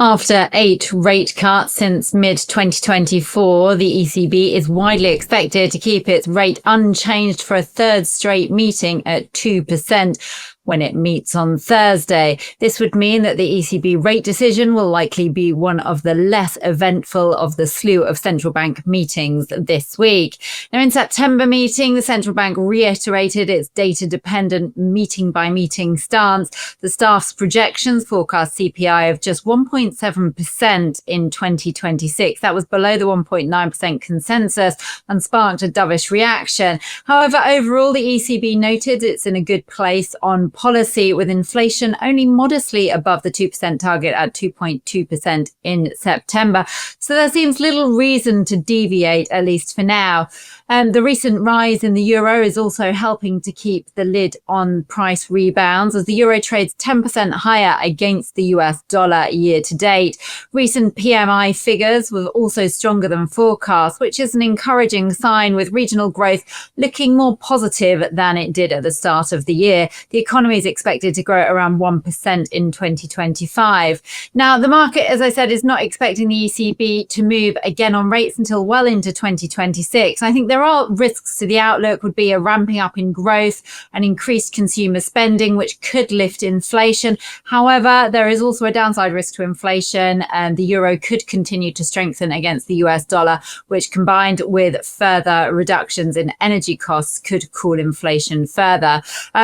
After 8 rate cuts since mid-2024, the ECB is widely expected to keep its rate unchanged for a third straight meeting at 2%. When it meets on Thursday. This would mean that the ECB rate decision will likely be one of the less eventful of the slew of central bank meetings this week. Now, in September meeting, the central bank reiterated its data-dependent meeting-by-meeting stance. The staff's projections forecast CPI of just 1.7% in 2026. That was below the 1.9% consensus and sparked a dovish reaction. However, overall, the ECB noted it's in a good place on policy, with inflation only modestly above the 2% target at 2.2% in September. So there seems little reason to deviate, at least for now. The recent rise in the euro is also helping to keep the lid on price rebounds, as the euro trades 10% higher against the US dollar year to date. Recent PMI figures were also stronger than forecast, which is an encouraging sign, with regional growth looking more positive than it did at the start of the year. The economy is expected to grow at around 1% in 2025. Now, the market, as I said, is not expecting the ECB to move again on rates until well into 2026. I think there are risks to the outlook would be a ramping up in growth and increased consumer spending, which could lift inflation. However, there is also a downside risk to inflation, and the euro could continue to strengthen against the US dollar, which combined with further reductions in energy costs could cool inflation further.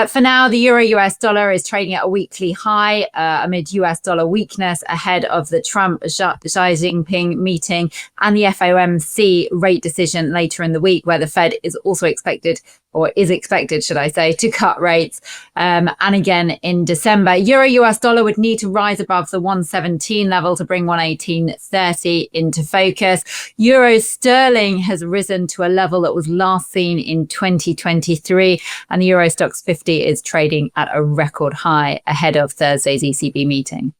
For now, the euro-US dollar is trading at a weekly high amid US dollar weakness ahead of the Trump-Xi Jinping meeting and the FOMC rate decision later in the week, where the Fed is also expected, should I say, to cut rates. And again in December. Euro-US dollar would need to rise above the 117 level to bring 118.30 into focus. Euro sterling has risen to a level that was last seen in 2023, and the Euro Stoxx 50 is trading at a record high ahead of Thursday's ECB meeting.